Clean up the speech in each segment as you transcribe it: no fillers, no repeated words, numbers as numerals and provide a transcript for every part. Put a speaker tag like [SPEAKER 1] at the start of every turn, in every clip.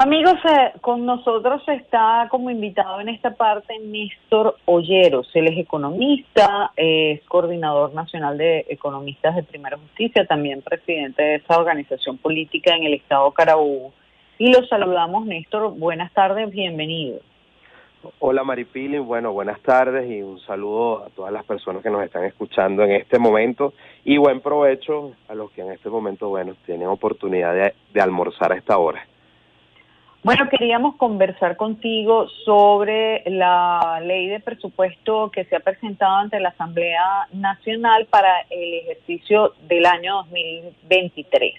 [SPEAKER 1] Amigos, con nosotros está como invitado en esta parte Néstor Olleros. Él es economista, es coordinador nacional de economistas de Primera Justicia, también presidente de esa organización política en el estado Carabobo. Y los saludamos, Néstor. Buenas tardes, bienvenido.
[SPEAKER 2] Hola Maripili, buenas tardes y un saludo a todas las personas que nos están escuchando en este momento y buen provecho a los que en este momento, tienen oportunidad de almorzar a esta hora.
[SPEAKER 1] Bueno, queríamos conversar contigo sobre la ley de presupuesto que se ha presentado ante la Asamblea Nacional para el ejercicio del año 2023.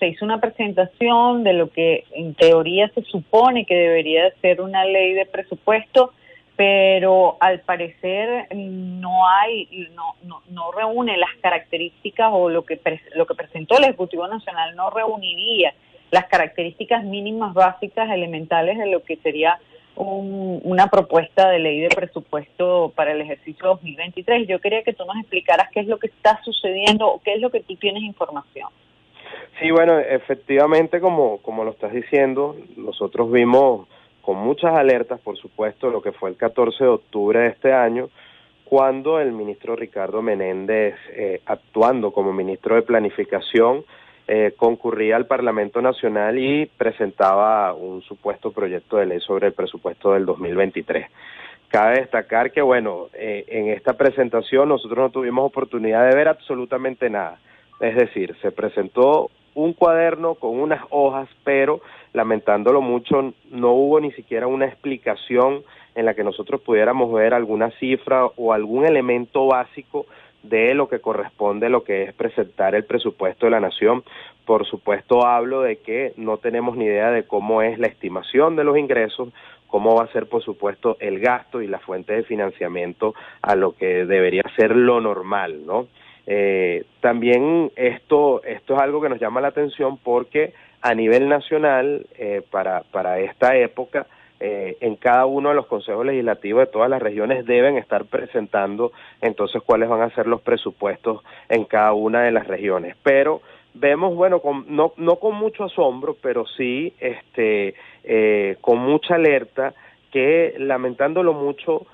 [SPEAKER 1] Se hizo una presentación de lo que en teoría se supone que debería ser una ley de presupuesto, pero al parecer no reúne las características, o lo que presentó el Ejecutivo Nacional no reuniría las características mínimas básicas elementales de lo que sería una propuesta de ley de presupuesto para el ejercicio 2023. Yo quería que tú nos explicaras qué es lo que está sucediendo o qué es lo que tú tienes información.
[SPEAKER 2] Sí, efectivamente, como lo estás diciendo, nosotros vimos con muchas alertas, por supuesto, lo que fue el 14 de octubre de este año, cuando el ministro Ricardo Menéndez, actuando como ministro de Planificación, concurría al Parlamento Nacional y presentaba un supuesto proyecto de ley sobre el presupuesto del 2023. Cabe destacar que, en esta presentación nosotros no tuvimos oportunidad de ver absolutamente nada. Es decir, se presentó un cuaderno con unas hojas, pero lamentándolo mucho, no hubo ni siquiera una explicación en la que nosotros pudiéramos ver alguna cifra o algún elemento básico de lo que corresponde a lo que es presentar el presupuesto de la nación. Por supuesto, hablo de que no tenemos ni idea de cómo es la estimación de los ingresos, cómo va a ser, por supuesto, el gasto y la fuente de financiamiento a lo que debería ser lo normal, ¿no? También esto es algo que nos llama la atención porque a nivel nacional, para esta época, en cada uno de los consejos legislativos de todas las regiones deben estar presentando entonces cuáles van a ser los presupuestos en cada una de las regiones. Pero vemos, no con mucho asombro, pero sí con mucha alerta que, lamentándolo mucho,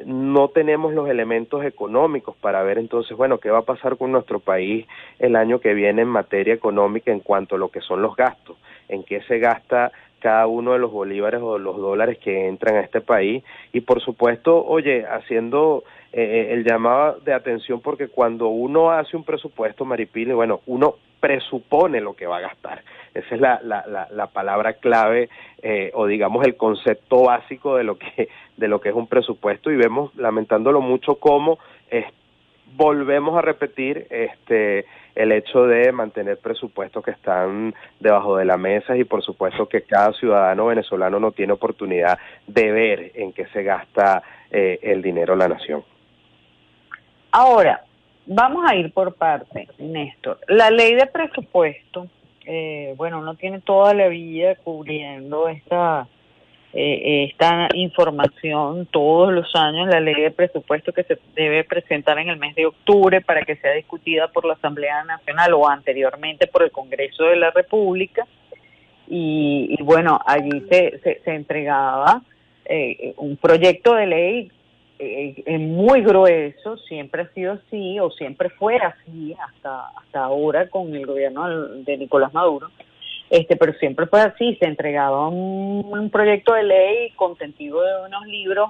[SPEAKER 2] no tenemos los elementos económicos para ver entonces, qué va a pasar con nuestro país el año que viene en materia económica en cuanto a lo que son los gastos, en qué se gasta cada uno de los bolívares o los dólares que entran a este país y, por supuesto, haciendo el llamado de atención, porque cuando uno hace un presupuesto, Maripili, uno presupone lo que va a gastar. Esa es la palabra clave, o digamos el concepto básico de lo que es un presupuesto, y vemos, lamentándolo mucho, cómo volvemos a repetir el hecho de mantener presupuestos que están debajo de la mesa, y por supuesto que cada ciudadano venezolano no tiene oportunidad de ver en qué se gasta el dinero de la nación.
[SPEAKER 1] Ahora, vamos a ir por parte, Néstor. La ley de presupuesto, uno tiene toda la vida cubriendo esta información todos los años, la ley de presupuesto que se debe presentar en el mes de octubre para que sea discutida por la Asamblea Nacional o anteriormente por el Congreso de la República, y allí se entregaba un proyecto de ley muy grueso. Siempre ha sido así, o siempre fue así hasta ahora con el gobierno de Nicolás Maduro, pero siempre fue así. Se entregaba un proyecto de ley contenido de unos libros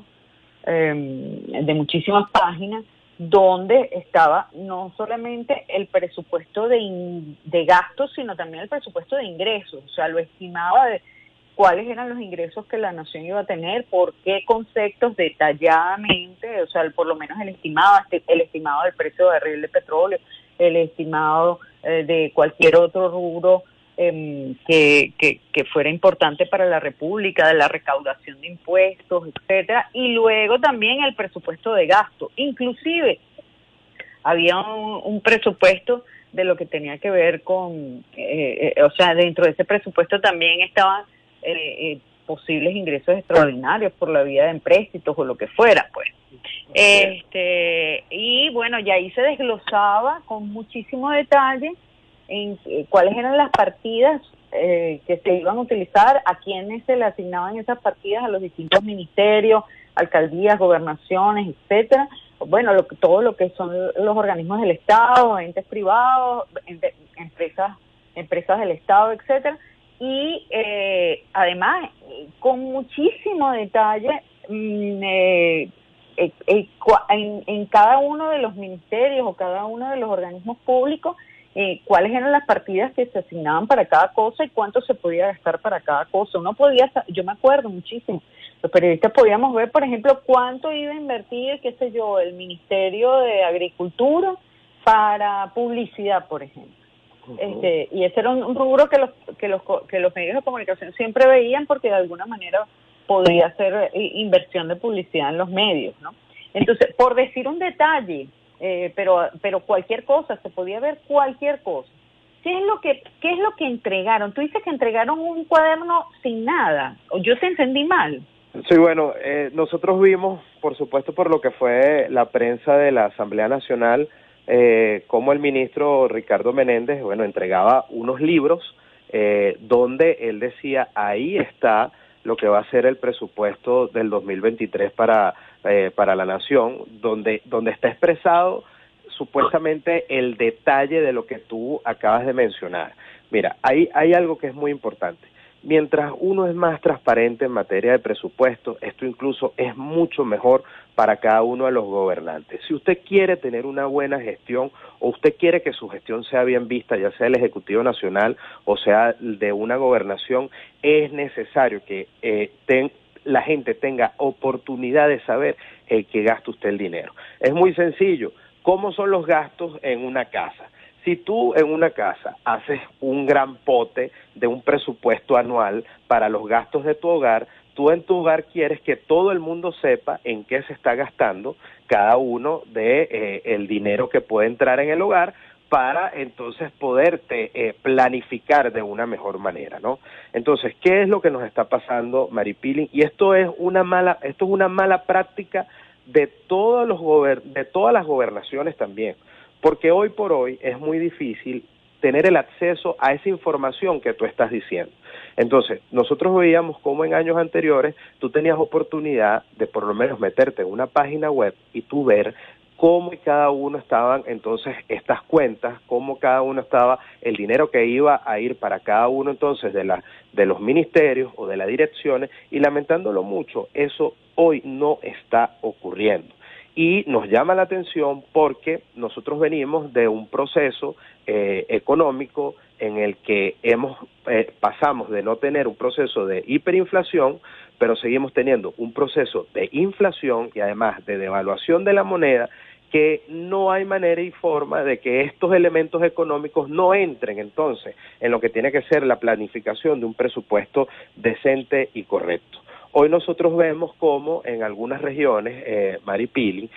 [SPEAKER 1] de muchísimas páginas, donde estaba no solamente el presupuesto de gastos, sino también el presupuesto de ingresos. O sea, lo estimaba de cuáles eran los ingresos que la nación iba a tener, por qué conceptos, detalladamente, o sea, por lo menos el estimado del precio de barril de petróleo, el estimado de cualquier otro rubro que fuera importante para la República, de la recaudación de impuestos, etcétera, y luego también el presupuesto de gasto. Inclusive había un presupuesto de lo que tenía que ver con, dentro de ese presupuesto también estaban posibles ingresos extraordinarios por la vía de empréstitos o lo que fuera, pues. Y ahí se desglosaba con muchísimo detalle en cuáles eran las partidas que se iban a utilizar, a quiénes se le asignaban esas partidas, a los distintos ministerios, alcaldías, gobernaciones, etcétera. Bueno, todo lo que son los organismos del Estado, entes privados, empresas del Estado, etcétera. Y además, con muchísimo detalle, en cada uno de los ministerios o cada uno de los organismos públicos, cuáles eran las partidas que se asignaban para cada cosa y cuánto se podía gastar para cada cosa. Yo me acuerdo muchísimo, los periodistas podíamos ver, por ejemplo, cuánto iba a invertir, qué sé yo, el Ministerio de Agricultura para publicidad, por ejemplo. Y ese era un rubro que los medios de comunicación siempre veían, porque de alguna manera podría ser inversión de publicidad en los medios, ¿no? Entonces, por decir un detalle, pero cualquier cosa, se podía ver cualquier cosa. ¿Qué es lo que entregaron? Tú dices que entregaron un cuaderno sin nada, o yo te entendí mal.
[SPEAKER 2] Sí, bueno, nosotros vimos, por supuesto, por lo que fue la prensa de la Asamblea Nacional, como el ministro Ricardo Menéndez, bueno, entregaba unos libros donde él decía, ahí está lo que va a ser el presupuesto del 2023 para la nación, donde está expresado supuestamente el detalle de lo que tú acabas de mencionar. Mira, hay algo que es muy importante. Mientras uno es más transparente en materia de presupuesto, esto incluso es mucho mejor para cada uno de los gobernantes. Si usted quiere tener una buena gestión o usted quiere que su gestión sea bien vista, ya sea el Ejecutivo Nacional o sea de una gobernación, es necesario que la gente tenga oportunidad de saber en qué gasta usted el dinero. Es muy sencillo. ¿Cómo son los gastos en una casa? Si tú en una casa haces un gran pote de un presupuesto anual para los gastos de tu hogar, tú en tu hogar quieres que todo el mundo sepa en qué se está gastando cada uno de el dinero que puede entrar en el hogar, para entonces poderte planificar de una mejor manera, ¿no? Entonces, ¿qué es lo que nos está pasando, Maripili? Y esto es una mala práctica de todas las gobernaciones también, porque hoy por hoy es muy difícil tener el acceso a esa información que tú estás diciendo. Entonces, nosotros veíamos cómo en años anteriores tú tenías oportunidad de por lo menos meterte en una página web y tú ver cómo cada uno estaban entonces estas cuentas, cómo cada uno estaba el dinero que iba a ir para cada uno entonces de los ministerios o de las direcciones, y lamentándolo mucho, eso hoy no está ocurriendo. Y nos llama la atención porque nosotros venimos de un proceso económico en el que pasamos de no tener un proceso de hiperinflación, pero seguimos teniendo un proceso de inflación y además de devaluación de la moneda, que no hay manera y forma de que estos elementos económicos no entren entonces en lo que tiene que ser la planificación de un presupuesto decente y correcto. Hoy nosotros vemos cómo en algunas regiones, Maripili,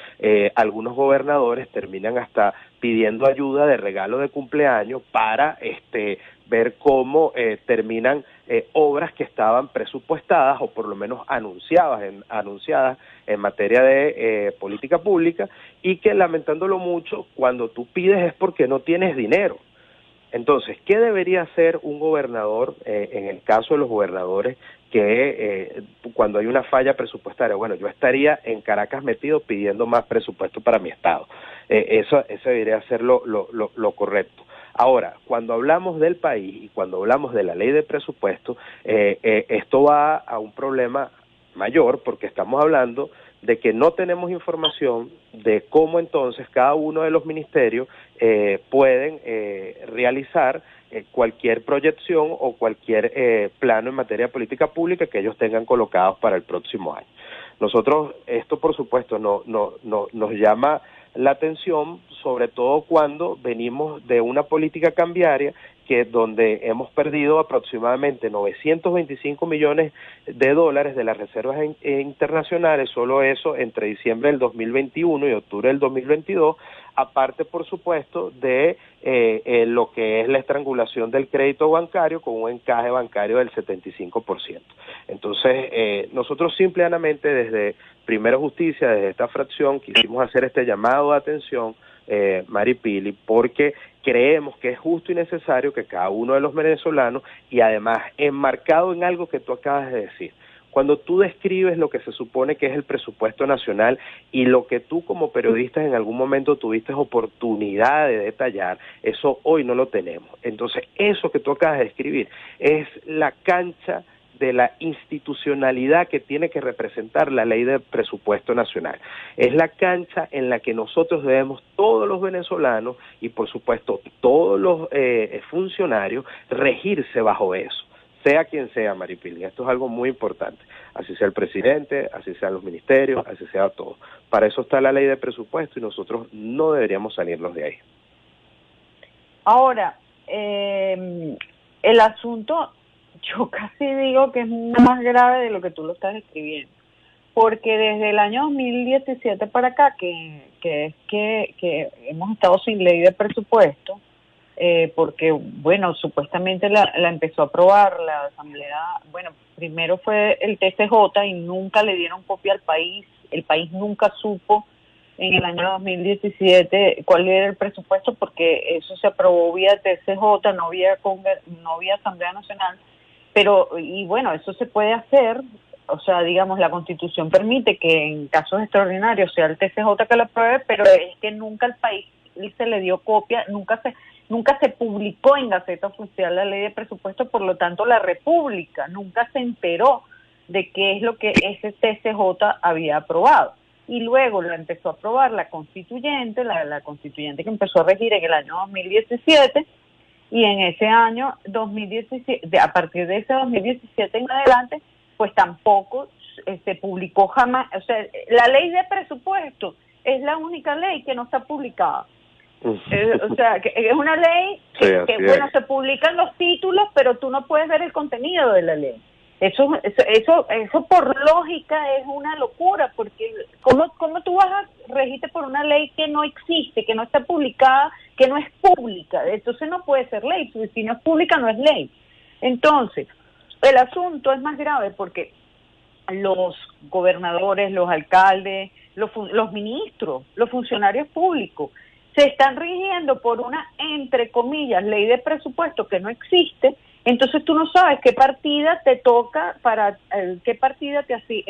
[SPEAKER 2] algunos gobernadores terminan hasta pidiendo ayuda de regalo de cumpleaños para ver cómo terminan obras que estaban presupuestadas o por lo menos anunciadas en materia de política pública, y que, lamentándolo mucho, cuando tú pides es porque no tienes dinero. Entonces, ¿qué debería hacer un gobernador en el caso de los gobernadores que cuando hay una falla presupuestaria? Bueno, yo estaría en Caracas metido pidiendo más presupuesto para mi estado. Eso debería ser lo correcto. Ahora, cuando hablamos del país y cuando hablamos de la ley de presupuesto, esto va a un problema mayor, porque estamos hablando de que no tenemos información de cómo entonces cada uno de los ministerios pueden realizar cualquier proyección o cualquier plano en materia de política pública que ellos tengan colocados para el próximo año. Nosotros, esto por supuesto nos llama la atención, sobre todo cuando venimos de una política cambiaria donde hemos perdido aproximadamente 925 millones de dólares de las reservas internacionales, solo eso entre diciembre del 2021 y octubre del 2022, aparte por supuesto de lo que es la estrangulación del crédito bancario con un encaje bancario del 75%. Entonces, nosotros simplemente desde Primero Justicia, desde esta fracción, quisimos hacer este llamado de atención Maripili, porque creemos que es justo y necesario que cada uno de los venezolanos, y además enmarcado en algo que tú acabas de decir, cuando tú describes lo que se supone que es el presupuesto nacional y lo que tú como periodista en algún momento tuviste oportunidad de detallar, eso hoy no lo tenemos. Entonces, eso que tú acabas de describir es la cancha de la institucionalidad que tiene que representar la ley de presupuesto nacional. Es la cancha en la que nosotros debemos, todos los venezolanos y por supuesto todos los funcionarios, regirse bajo eso, sea quien sea, Maripili. Esto es algo muy importante, así sea el presidente, así sean los ministerios, así sea todo. Para eso está la ley de presupuesto y nosotros no deberíamos salirnos de ahí.
[SPEAKER 1] Ahora, el asunto, yo casi digo que es más grave de lo que tú lo estás escribiendo, porque desde el año 2017 para acá, que hemos estado sin ley de presupuesto, porque, bueno, supuestamente la empezó a aprobar la Asamblea, bueno, primero fue el TCJ y nunca le dieron copia al país, el país nunca supo en el año 2017 cuál era el presupuesto, porque eso se aprobó vía TCJ, no vía Asamblea Nacional, pero, y bueno, eso se puede hacer, o sea, digamos, la Constitución permite que en casos extraordinarios sea el TCJ que lo apruebe, pero es que nunca al país se le dio copia, nunca se publicó en Gaceta Oficial la ley de presupuesto, por lo tanto la República nunca se enteró de qué es lo que ese TCJ había aprobado. Y luego lo empezó a aprobar la constituyente, la constituyente que empezó a regir en el año 2017, y en ese año 2017, a partir de ese 2017 en adelante, pues tampoco se publicó jamás, o sea, la ley de presupuesto es la única ley que no está publicada. O sea, que es una ley que bueno, se publican los títulos, pero tú no puedes ver el contenido de la ley. Eso por lógica es una locura, porque ¿cómo tú vas a regirte por una ley que no existe, que no está publicada, que no es pública? Entonces no puede ser ley, si no es pública no es ley. Entonces, el asunto es más grave porque los gobernadores, los alcaldes, los ministros, los funcionarios públicos se están rigiendo por una, entre comillas, ley de presupuesto que no existe. Entonces tú no sabes qué partida te toca qué partida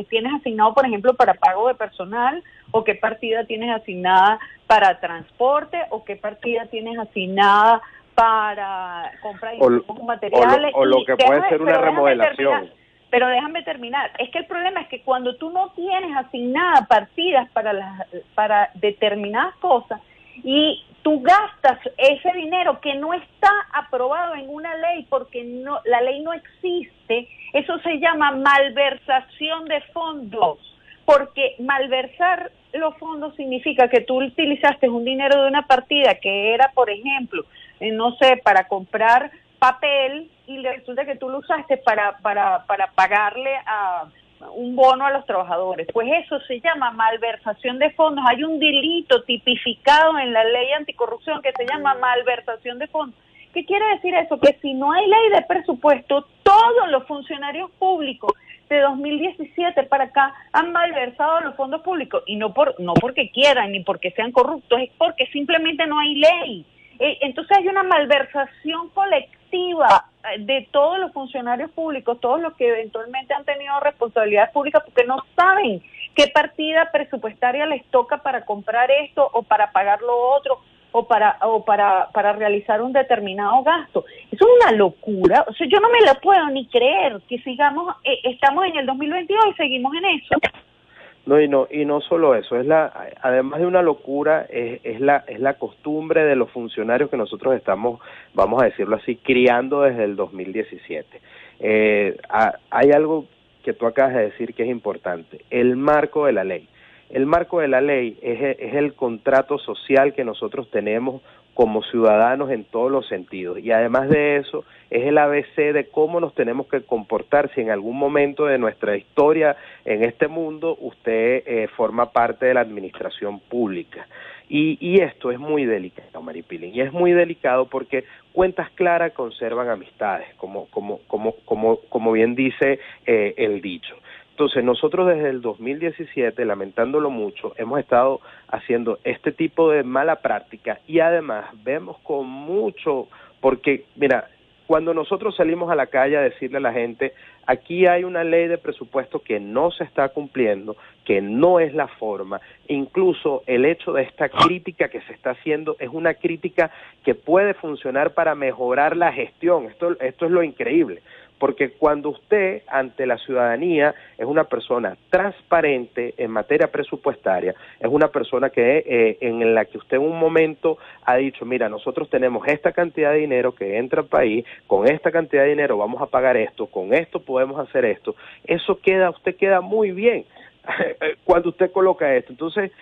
[SPEAKER 1] tienes asignado, por ejemplo, para pago de personal, o qué partida tienes asignada para transporte, o qué partida tienes asignada para compra de insumos materiales.
[SPEAKER 2] O lo que puede ser una remodelación.
[SPEAKER 1] Pero déjame terminar. Es que el problema es que cuando tú no tienes asignadas partidas para determinadas cosas, y tú gastas ese dinero que no está aprobado en una ley porque la ley no existe, eso se llama malversación de fondos, porque malversar los fondos significa que tú utilizaste un dinero de una partida que era, por ejemplo, no sé, para comprar papel, y resulta que tú lo usaste para pagarle a un bono a los trabajadores. Pues eso se llama malversación de fondos. Hay un delito tipificado en la ley anticorrupción que se llama malversación de fondos. ¿Qué quiere decir eso? Que si no hay ley de presupuesto, todos los funcionarios públicos de 2017 para acá han malversado los fondos públicos, y no porque quieran ni porque sean corruptos, es porque simplemente no hay ley. Entonces hay una malversación colectiva de todos los funcionarios públicos, todos los que eventualmente han tenido responsabilidades públicas, porque no saben qué partida presupuestaria les toca para comprar esto o para pagar lo otro o para realizar un determinado gasto. Eso es una locura. O sea, yo no me lo puedo ni creer que sigamos, estamos en el 2022 y seguimos en eso.
[SPEAKER 2] Y no solo eso, además de una locura, es la costumbre de los funcionarios que nosotros estamos, vamos a decirlo así, criando desde el 2017. Hay algo que tú acabas de decir que es importante: el marco de la ley. El marco de la ley es el contrato social que nosotros tenemos como ciudadanos en todos los sentidos, y además de eso es el ABC de cómo nos tenemos que comportar si en algún momento de nuestra historia en este mundo usted forma parte de la administración pública. Y esto es muy delicado, Maripili, y es muy delicado porque cuentas claras conservan amistades, como bien dice el dicho. Entonces, nosotros desde el 2017, lamentándolo mucho, hemos estado haciendo este tipo de mala práctica y además vemos con mucho, porque, mira, cuando nosotros salimos a la calle a decirle a la gente, aquí hay una ley de presupuesto que no se está cumpliendo, que no es la forma, incluso el hecho de esta crítica que se está haciendo es una crítica que puede funcionar para mejorar la gestión, esto es lo increíble, porque cuando usted ante la ciudadanía es una persona transparente en materia presupuestaria, es una persona que en la que usted en un momento ha dicho, mira, nosotros tenemos esta cantidad de dinero que entra al país, con esta cantidad de dinero vamos a pagar esto, con esto podemos hacer esto, eso usted queda muy bien cuando usted coloca esto. Entonces,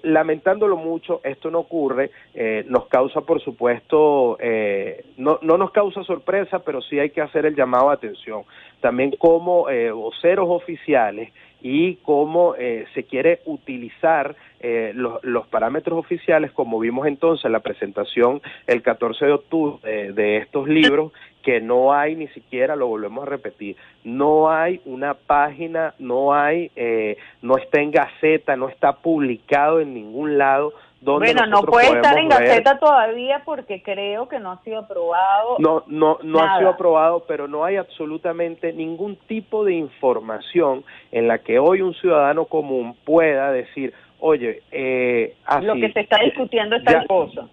[SPEAKER 2] lamentándolo mucho, esto no ocurre, nos causa, por supuesto, no nos causa sorpresa, pero sí hay que hacer el llamado a atención. También como voceros oficiales y cómo se quiere utilizar los parámetros oficiales, como vimos entonces en la presentación el 14 de octubre de estos libros, que no hay ni siquiera, lo volvemos a repetir, no hay una página, no está en Gaceta, no está publicado en ningún lado donde
[SPEAKER 1] bueno, no puede estar en Gaceta todavía porque creo que no ha sido aprobado.
[SPEAKER 2] No ha sido aprobado, pero no hay absolutamente ningún tipo de información en la que hoy un ciudadano común pueda decir, oye,
[SPEAKER 1] lo que se está discutiendo es tal cosa.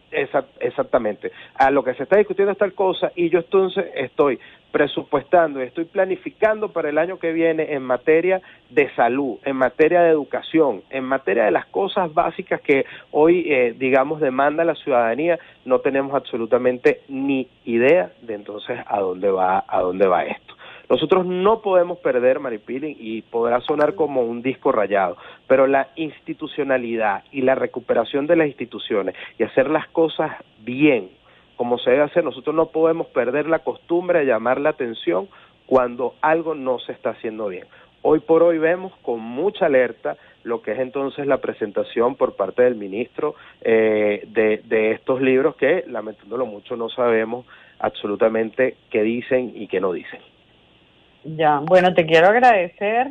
[SPEAKER 2] Exactamente. A lo que se está discutiendo es tal cosa y yo entonces estoy presupuestando, estoy planificando para el año que viene en materia de salud, en materia de educación, en materia de las cosas básicas que hoy, digamos, demanda la ciudadanía, no tenemos absolutamente ni idea de entonces a dónde va esto. Nosotros no podemos perder, Maripili, y podrá sonar como un disco rayado, pero la institucionalidad y la recuperación de las instituciones y hacer las cosas bien, como se debe hacer, nosotros no podemos perder la costumbre de llamar la atención cuando algo no se está haciendo bien. Hoy por hoy vemos con mucha alerta lo que es entonces la presentación por parte del ministro de estos libros que, lamentándolo mucho, no sabemos absolutamente qué dicen y qué no dicen.
[SPEAKER 1] Ya, bueno, te quiero agradecer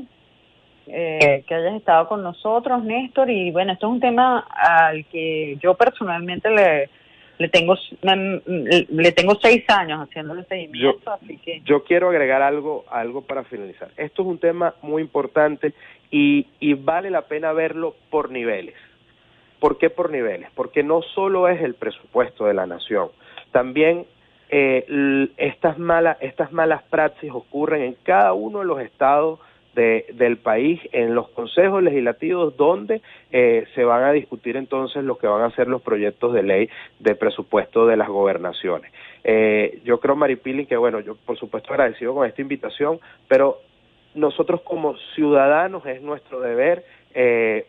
[SPEAKER 1] que hayas estado con nosotros, Néstor, y bueno, esto es un tema al que yo personalmente le tengo 6 años haciéndole seguimiento, así que...
[SPEAKER 2] Yo quiero agregar algo para finalizar. Esto es un tema muy importante y vale la pena verlo por niveles. ¿Por qué por niveles? Porque no solo es el presupuesto de la nación, también estas malas praxis ocurren en cada uno de los estados del país, en los consejos legislativos donde se van a discutir entonces lo que van a ser los proyectos de ley de presupuesto de las gobernaciones. Yo creo, Maripili, que bueno, yo por supuesto agradecido con esta invitación, pero nosotros como ciudadanos es nuestro deber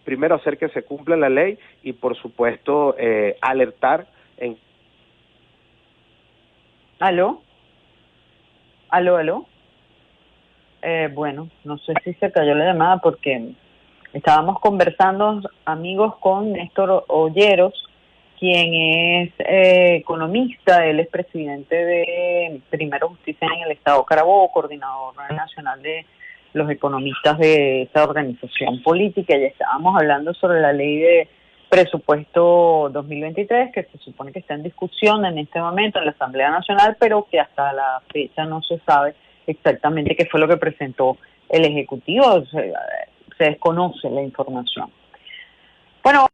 [SPEAKER 2] primero hacer que se cumpla la ley y por supuesto alertar en...
[SPEAKER 1] ¿Aló? Bueno, no sé si se cayó la llamada porque estábamos conversando, amigos, con Néstor Olleros, quien es economista, él es presidente de Primero Justicia en el Estado Carabobo, coordinador nacional de los economistas de esta organización política, y estábamos hablando sobre la ley de presupuesto 2023, que se supone que está en discusión en este momento en la Asamblea Nacional, pero que hasta la fecha no se sabe exactamente qué fue lo que presentó el Ejecutivo, se desconoce la información. Bueno,